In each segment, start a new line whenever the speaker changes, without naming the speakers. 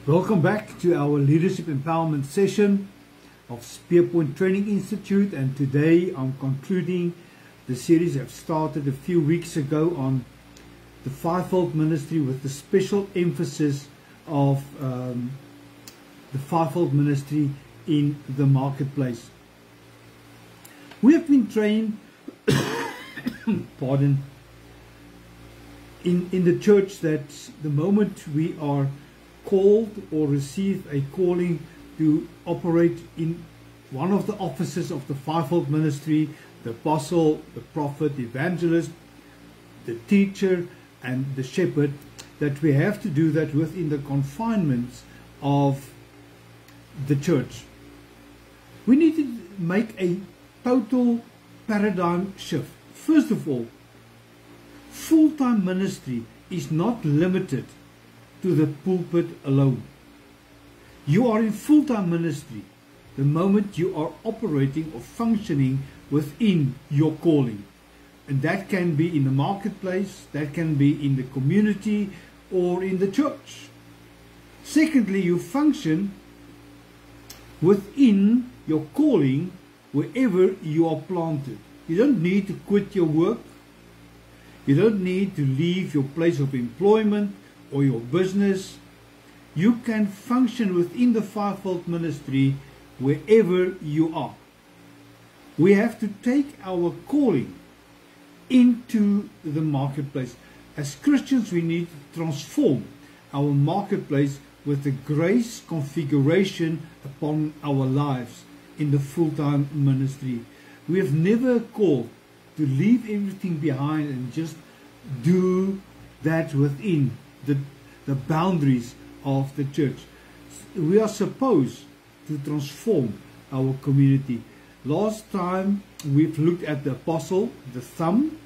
Welcome back to our Leadership Empowerment session of Spearpoint Training Institute, and today I'm concluding the series I've started a few weeks ago on the fivefold ministry, with the special emphasis of the fivefold ministry in the marketplace. We have been trained pardon, in the church that the moment we are called or receive a calling to operate in one of the offices of the fivefold ministry, the apostle, the prophet, the evangelist, the teacher and the shepherd, that we have to do that within the confinements of the church. We need to make a total paradigm shift. First of all, full-time ministry is not limited to the pulpit alone. You are in full-time ministry the moment you are operating or functioning within your calling. And that can be in the marketplace, that can be in the community, or in the church. Secondly, you function within your calling wherever you are planted. You don't need to quit your work. You don't need to leave your place of employment or your business. You can function within the fivefold ministry wherever you are. We have to take our calling into the marketplace. As Christians, we need to transform our marketplace with the grace configuration upon our lives in the full-time ministry. We have never called to leave everything behind and just do that within the boundaries of the church. We are supposed to transform our community. Last time we've looked at the apostle, the thumb,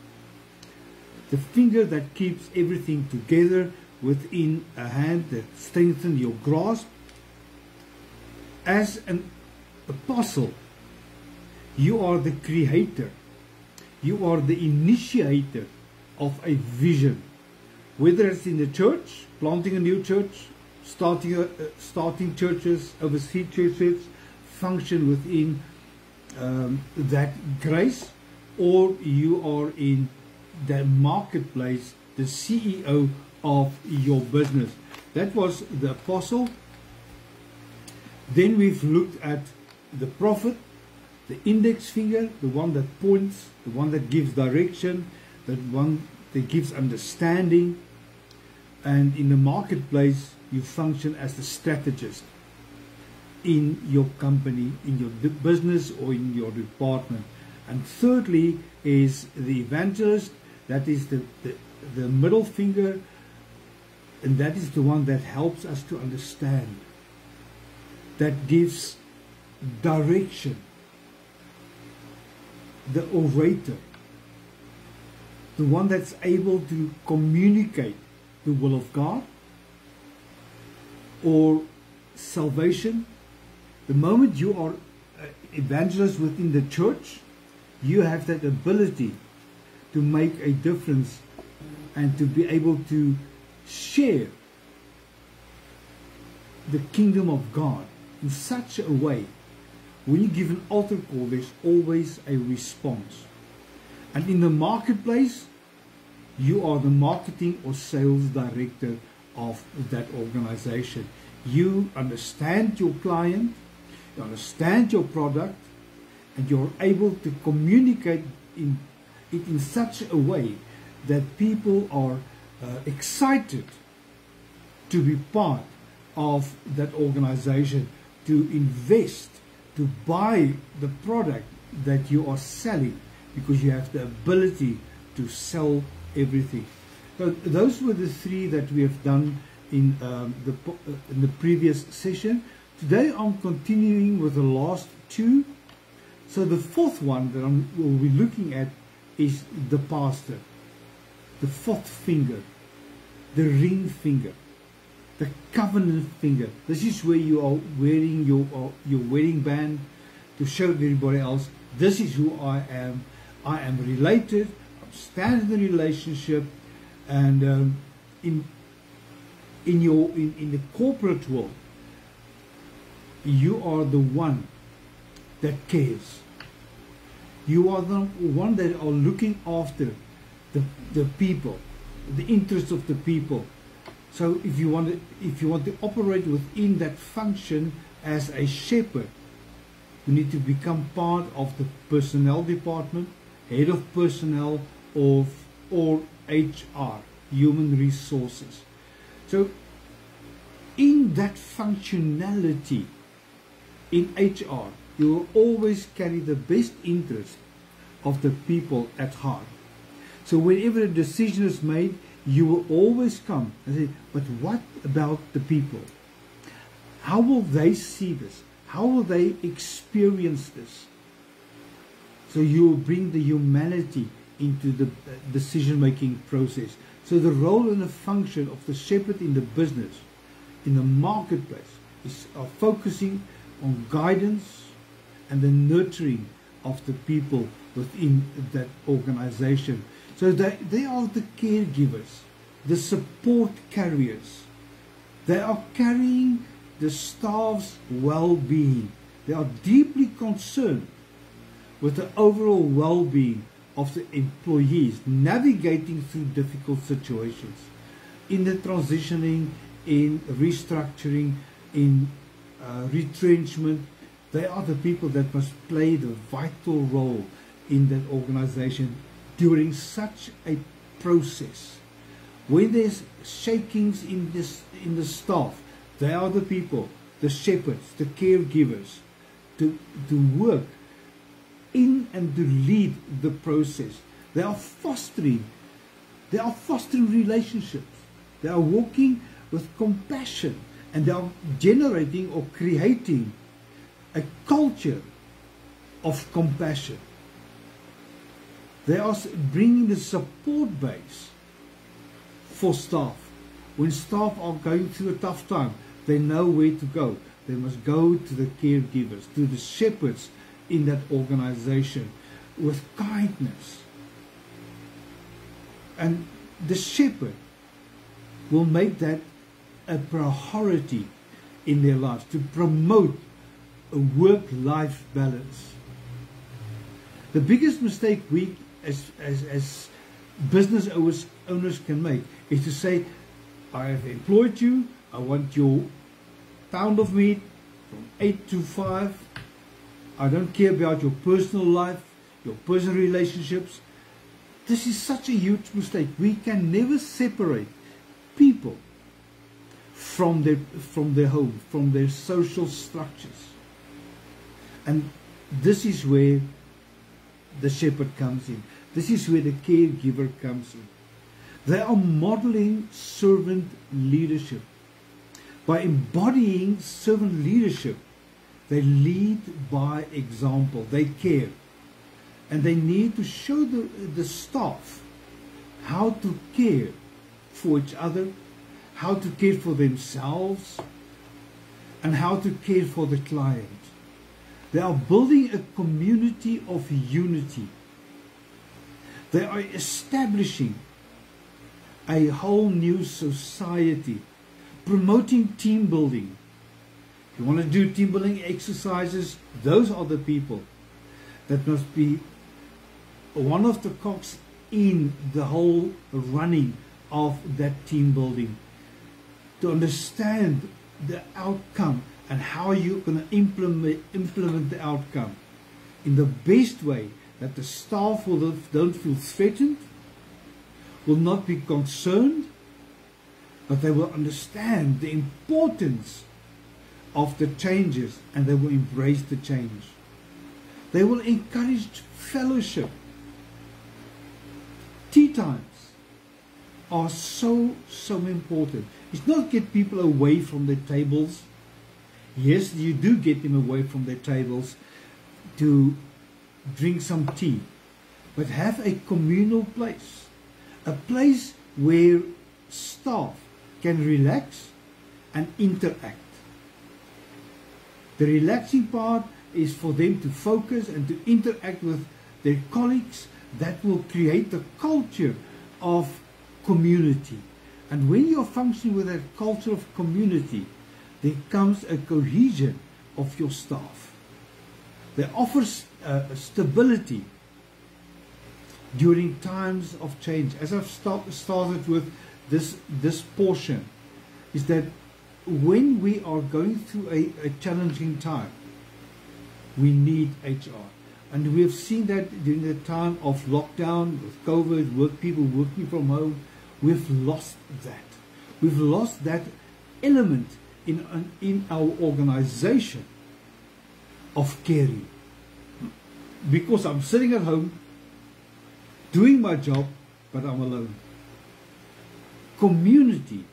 the finger that keeps everything together within a hand, that strengthens your grasp. As an apostle, you are the creator. You are the initiator of a vision. Whether it's in the church, planting a new church, starting churches, oversee churches, function within that grace, or you are in the marketplace, the CEO of your business. That was the apostle. Then we've looked at the prophet, the index finger, the one that points, the one that gives direction, the one that gives understanding. And in the marketplace, you function as the strategist in your company, in your business, or in your department. And thirdly is the evangelist. That is the middle finger, and that is the one that helps us to understand, that gives direction. The orator, the one that's able to communicate the will of God or salvation. The moment you are an evangelist within the church, you have that ability to make a difference and to be able to share the kingdom of God in such a way. When you give an altar call, there's always a response. And in the marketplace, you are the marketing or sales director of that organization. You understand your client, you understand your product, and you're able to communicate it in such a way that people are excited to be part of that organization, to invest, to buy the product that you are selling, because you have the ability to sell everything. So those were the three that we have done in the previous session. Today I'm continuing with the last two. So the fourth one that we'll be looking at is the pastor, the fourth finger, the ring finger, the covenant finger. This is where you are wearing your wedding band to show everybody else, this is who I am. I am related, I stand in the relationship, and in the corporate world, you are the one that cares. You are the one that are looking after the people, the interests of the people. So if you want to operate within that function as a shepherd, you need to become part of the personnel department, head of personnel, or HR, human resources. So in that functionality in HR, you will always carry the best interest of the people at heart. So whenever a decision is made, you will always come and say, but what about the people? How will they see this? How will they experience this? So you will bring the humanity into the decision-making process. So the role and the function of the shepherd in the business, in the marketplace, is focusing on guidance and the nurturing of the people within that organization. So they are the caregivers, the support carriers. They are carrying the staff's well-being. They are deeply concerned with the overall well-being of the employees, navigating through difficult situations, in the transitioning, in restructuring, in retrenchment. They are the people that must play the vital role in that organization during such a process. When there's shakings in the staff, they are the people, the shepherds, the caregivers, to work in and to lead the process. They are fostering relationships. They are walking with compassion, and they are generating or creating a culture of compassion. They are bringing the support base for staff. When staff are going through a tough time, they know where to go. They must go to the caregivers, to the shepherds in that organization with kindness. And the shepherd will make that a priority in their lives, to promote a work-life balance. The biggest mistake we as business owners can make is to say, I have employed you, I want your pound of meat from 8 to 5. I don't care about your personal life, your personal relationships. This is such a huge mistake. We can never separate people from their home, from their social structures. And this is where the shepherd comes in. This is where the caregiver comes in. They are modeling servant leadership. By embodying servant leadership, they lead by example. They care. And they need to show the staff how to care for each other, how to care for themselves, and how to care for the client. They are building a community of unity. They are establishing a whole new society, promoting team building. If you want to do team building exercises, those are the people that must be one of the cogs in the whole running of that team building. To understand the outcome and how you're going to implement the outcome in the best way, that the staff don't feel threatened, will not be concerned, but they will understand the importance of the changes and they will embrace the change. They will encourage fellowship. Tea times are so important. It's not get people away from their tables. Yes, you do get them away from their tables to drink some tea, but have a communal place, a place where staff can relax and interact. The relaxing part is for them to focus and to interact with their colleagues. That will create the culture of community, And when you're functioning with a culture of community, there comes a cohesion of your staff. They offer stability during times of change. As I've started with this portion, is that when we are going through a challenging time, we need HR. And we have seen that during the time of lockdown, with COVID, people working from home, we've lost that. We've lost that element in our organization of caring. Because I'm sitting at home, doing my job, but I'm alone. Community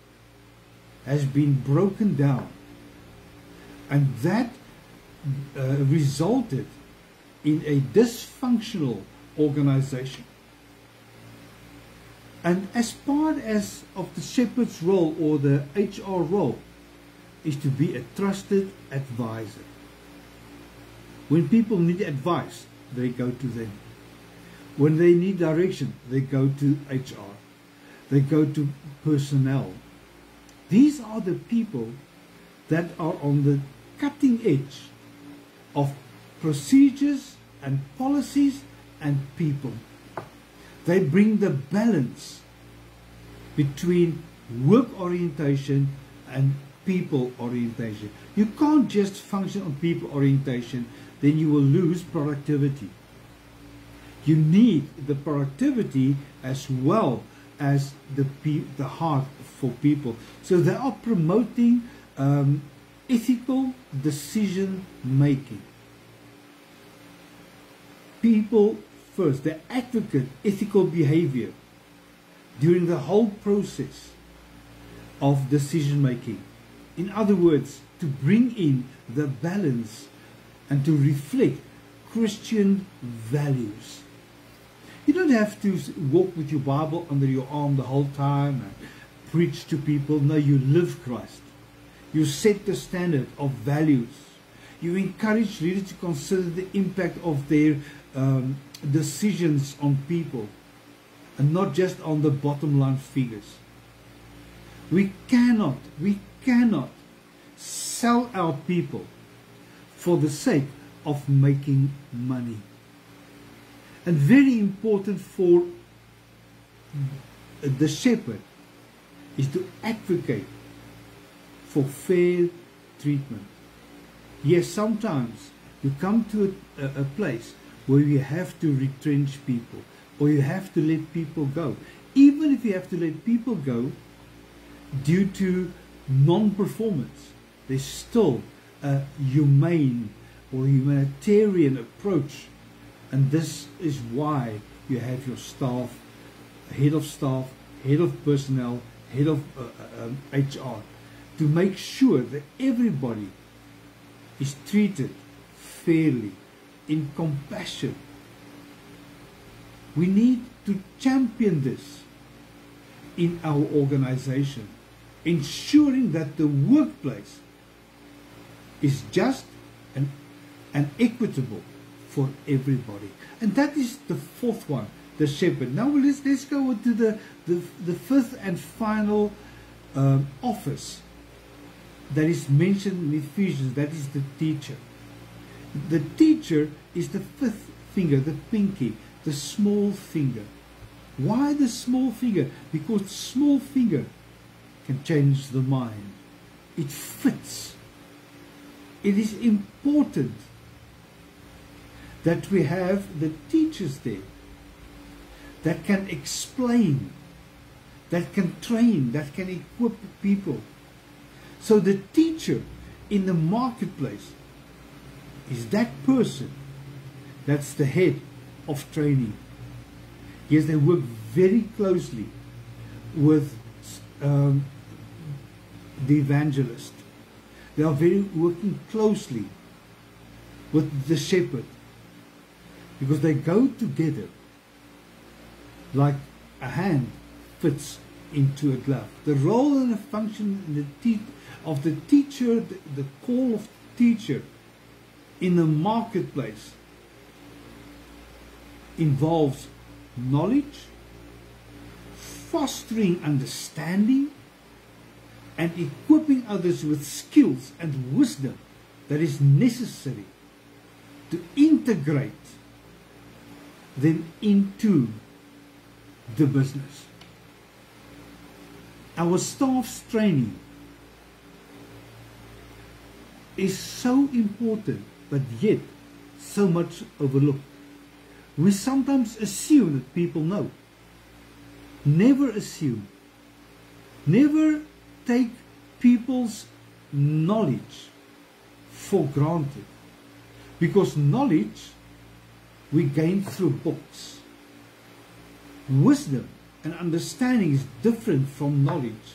has been broken down, and that resulted in a dysfunctional organization. And as part of the shepherd's role, or the HR role, is to be a trusted advisor. When people need advice, they go to them. When they need direction, they go to HR. They go to personnel. These are the people that are on the cutting edge of procedures and policies and people. They bring the balance between work orientation and people orientation. You can't just function on people orientation, then you will lose productivity. You need the productivity as well as the heart for people. So they are promoting ethical decision making. People first. They advocate ethical behavior during the whole process of decision making. In other words, to bring in the balance and to reflect Christian values. You don't have to walk with your Bible under your arm the whole time and preach to people. No, you live Christ. You set the standard of values. You encourage leaders to consider the impact of their decisions on people and not just on the bottom line figures. We cannot sell our people for the sake of making money. And very important for the shepherd is to advocate for fair treatment. Yes, sometimes you come to a place where you have to retrench people, or you have to let people go. Even if you have to let people go due to non-performance, there's still a humane or humanitarian approach. And this is why you have your staff, head of personnel, head of HR, to make sure that everybody is treated fairly, in compassion. We need to champion this in our organization, ensuring that the workplace is just and equitable for everybody. And that is the fourth one, the shepherd. Now let's go to the fifth and final office that is mentioned in Ephesians. That is the teacher. The teacher is the fifth finger, the pinky, the small finger. Why the small finger? Because the small finger can change the mind. It fits. It is important that we have the teachers there that can explain, that can train, that can equip people. So the teacher in the marketplace is that person that's the head of training. Yes, they work very closely with the evangelist. They are working closely with the shepherd, because they go together like a hand fits into a glove. The role and the function of the teacher, the call of teacher in the marketplace involves knowledge, fostering understanding and equipping others with skills and wisdom that is necessary to integrate them into the business. Our staff's training is so important, but yet so much overlooked. We sometimes assume that people know. Never assume. Never take people's knowledge for granted. Because knowledge we gain through books. Wisdom and understanding is different from knowledge.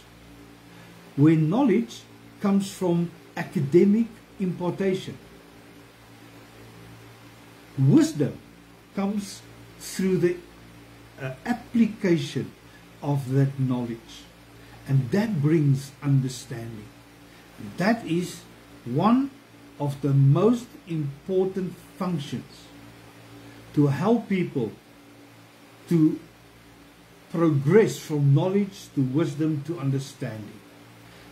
Where knowledge comes from academic impartation. Wisdom comes through the application of that knowledge, and that brings understanding. And that is one of the most important functions to help people to progress from knowledge to wisdom to understanding,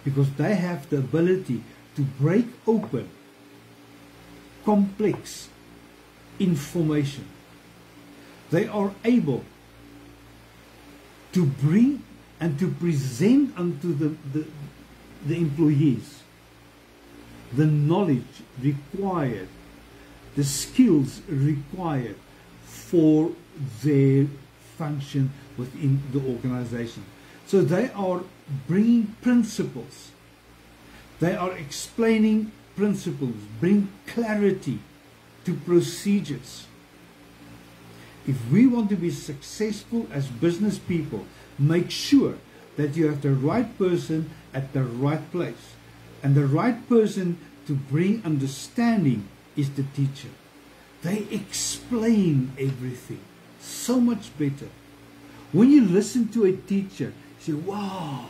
because they have the ability to break open complex information. They are able to bring and to present unto the employees the knowledge required, the skills required for their function within the organization. So they are bringing principles. They are explaining principles, bring clarity to procedures. If we want to be successful as business people, make sure that you have the right person at the right place. And the right person to bring understanding is the teacher. They explain everything so much better. When you listen to a teacher, you say, wow,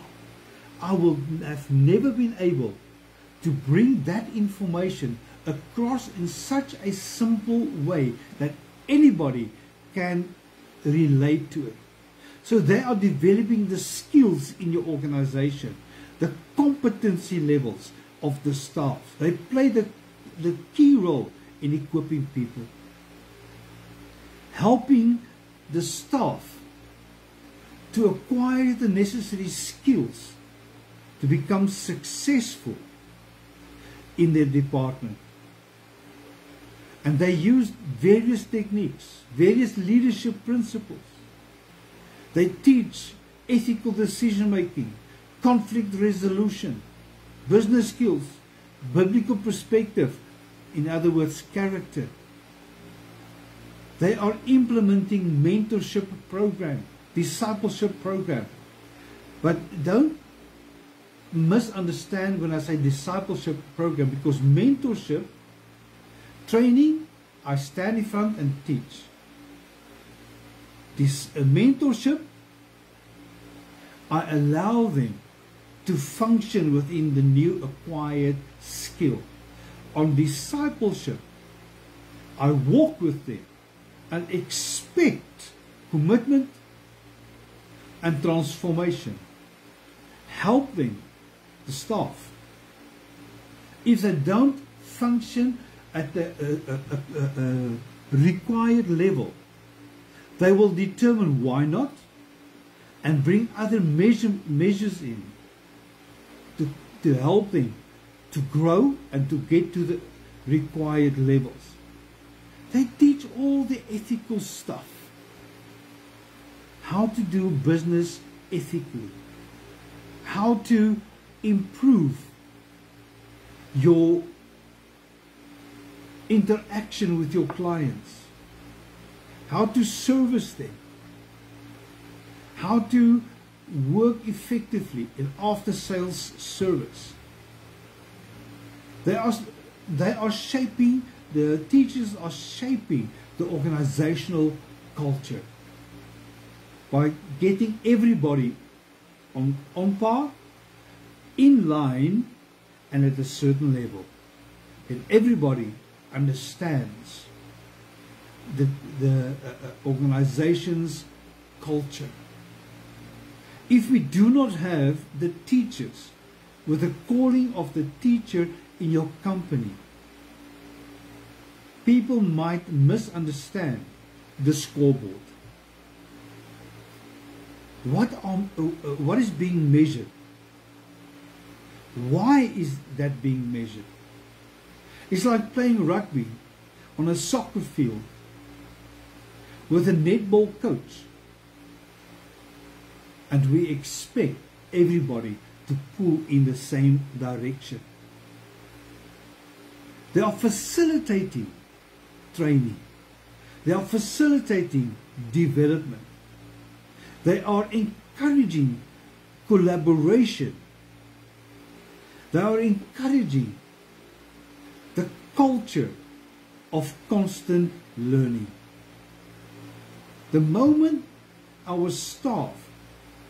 I will have never been able to bring that information across in such a simple way that anybody can relate to it. So they are developing the skills in your organization, the competency levels of the staff. They play the key role in equipping people, helping the staff to acquire the necessary skills to become successful in their department. And they use various techniques, various leadership principles. They teach ethical decision making, conflict resolution, business skills, biblical perspective, in other words, character. They are implementing mentorship program, discipleship program. But don't misunderstand when I say discipleship program, because mentorship training, I stand in front and teach. This mentorship, I allow them to function within the new acquired skill. On discipleship, I walk with them and expect commitment and transformation. Help them, the staff. If they don't function at the required level, they will determine why not and bring other measures in to help them to grow and to get to the required levels. They teach all the ethical stuff. How to do business ethically. How to improve your interaction with your clients. How to service them. How to work effectively in after-sales service. They are shaping, the teachers are shaping the organizational culture by getting everybody on par, in line, and at a certain level. And everybody understands the organization's culture. If we do not have the teachers with the calling of the teacher in your company, people might misunderstand the scoreboard. What is being measured? Why is that being measured? It's like playing rugby on a soccer field with a netball coach, and we expect everybody to pull in the same direction. They are facilitating training. They are facilitating development. They are encouraging collaboration. They are encouraging the culture of constant learning. The moment our staff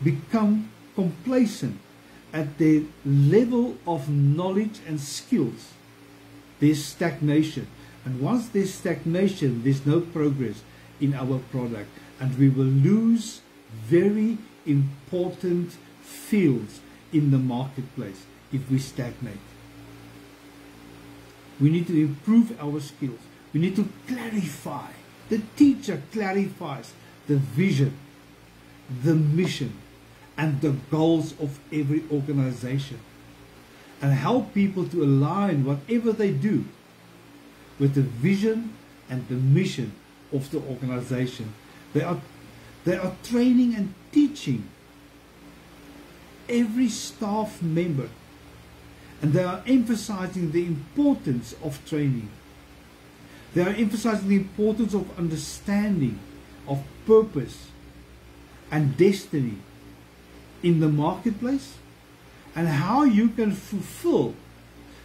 become complacent at their level of knowledge and skills, there's stagnation. And once there's stagnation, there's no progress in our product. And we will lose very important fields in the marketplace if we stagnate. We need to improve our skills. We need to clarify. The teacher clarifies the vision, the mission, and the goals of every organization, and help people to align whatever they do with the vision and the mission of the organization. They are training and teaching every staff member, and they are emphasizing the importance of training. They are emphasizing the importance of understanding of purpose and destiny in the marketplace, and how you can fulfill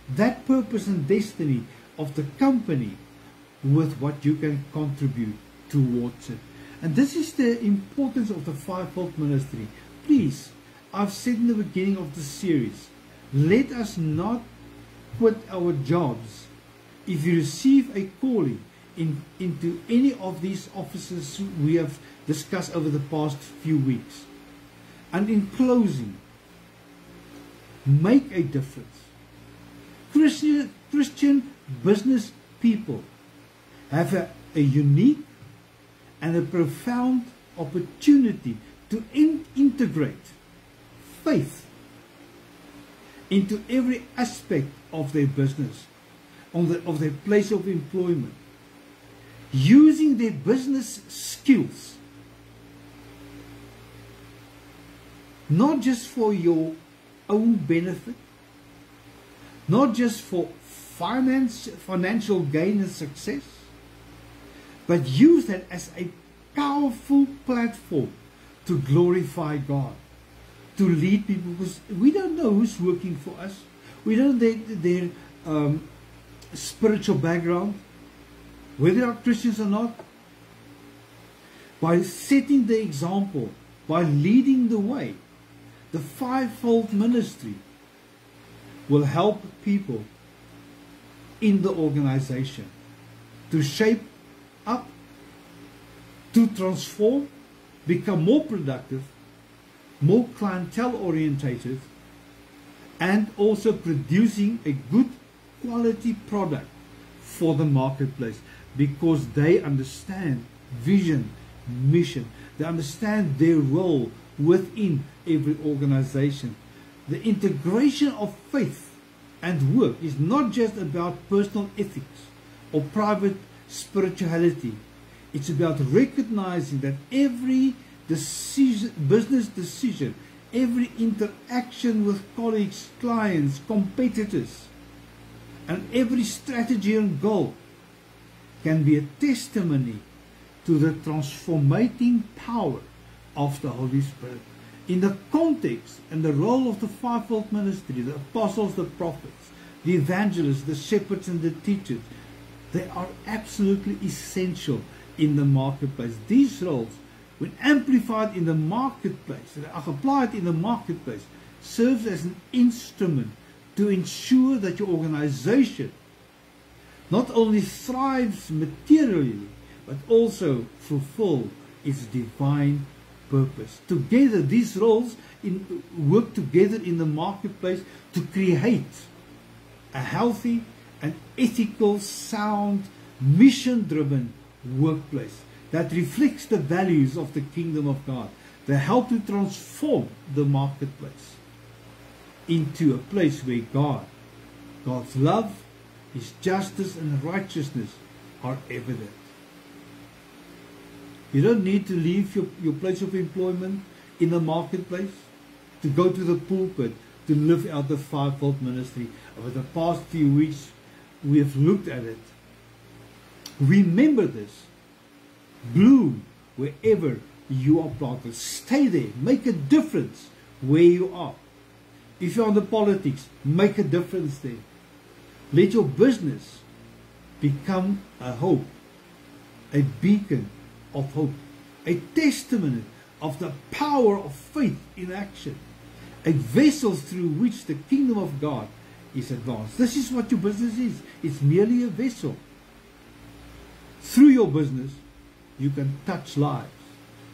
that purpose and destiny of the company with what you can contribute towards it. And this is the importance of the fivefold ministry. Please, I've said in the beginning of the series, let us not quit our jobs. If you receive a calling into any of these offices we have discussed over the past few weeks. And in closing, make a difference. Christian business people have a unique and a profound opportunity to integrate faith into every aspect of their business, of their place of employment, using their business skills, not just for your own benefit, not just for financial gain and success, but use that as a powerful platform to glorify God, to lead people, because we don't know who's working for us. We don't know their spiritual background, whether they are Christians or not. By setting the example, by leading the way, the fivefold ministry will help people in the organization to shape up, to transform, become more productive, more clientele orientated, and also producing a good quality product for the marketplace, because they understand vision, mission. They understand their role within every organization. The integration of faith and work is not just about personal ethics or private spirituality. It's about recognizing that every business decision, every interaction with colleagues, clients, competitors, and every strategy and goal can be a testimony to the transformating power of the Holy Spirit. In the context and the role of the fivefold ministry, the apostles, the prophets, the evangelists, the shepherds, and the teachers, they are absolutely essential in the marketplace. These roles, when amplified in the marketplace, and applied in the marketplace, serves as an instrument to ensure that your organization not only thrives materially, but also fulfill its divine purpose. Together, these roles work together in the marketplace to create a healthy and ethical, sound, mission-driven workplace that reflects the values of the kingdom of God. They help to transform the marketplace into a place where God's love, His justice and righteousness are evident. You don't need to leave your place of employment in the marketplace to go to the pulpit to live out the fivefold ministry. Over the past few weeks, we have looked at it. Remember this. Bloom wherever you are planted. Stay there. Make a difference where you are. If you're on the politics, make a difference there. Let your business become a hope, a beacon of hope, a testimony of the power of faith in action, a vessel through which the kingdom of God is advanced. This is what your business is. It's merely a vessel. Through your business, you can touch lives,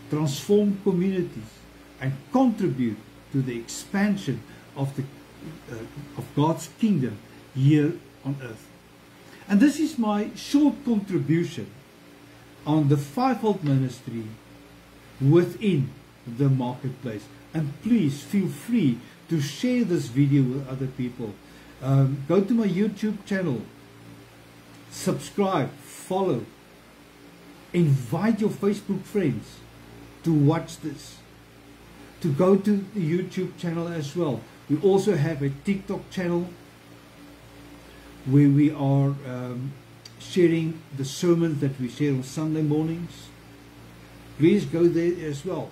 transform communities, and contribute to the expansion of God's kingdom here on earth. And this is my short contribution on the fivefold ministry within the marketplace. And please feel free to share this video with other people. Go to my YouTube channel, subscribe, follow, invite your Facebook friends to watch this, to go to the YouTube channel as well. We also have a TikTok channel where we are sharing the sermons that we share on Sunday mornings. Please go there as well.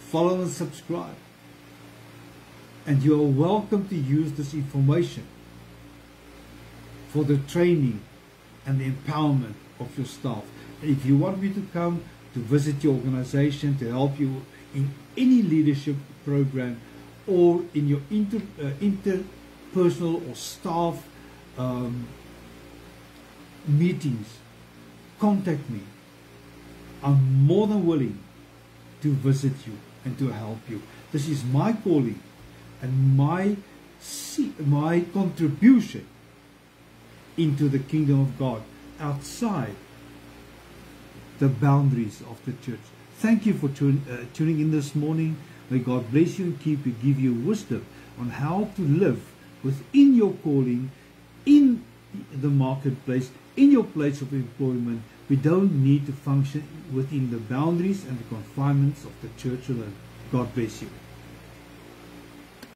Follow and subscribe. And you are welcome to use this information for the training and the empowerment of your staff. And if you want me to come to visit your organization to help you in any leadership program or in your interpersonal or staff meetings, contact me. I'm more than willing to visit you and to help you. This is my calling and my contribution into the kingdom of God outside the boundaries of the church. Thank you for tuning in this morning. May God bless you and keep you, give you wisdom on how to live within your calling, in the marketplace, in your place of employment. We don't need to function within the boundaries and the confinements of the church alone. God bless you.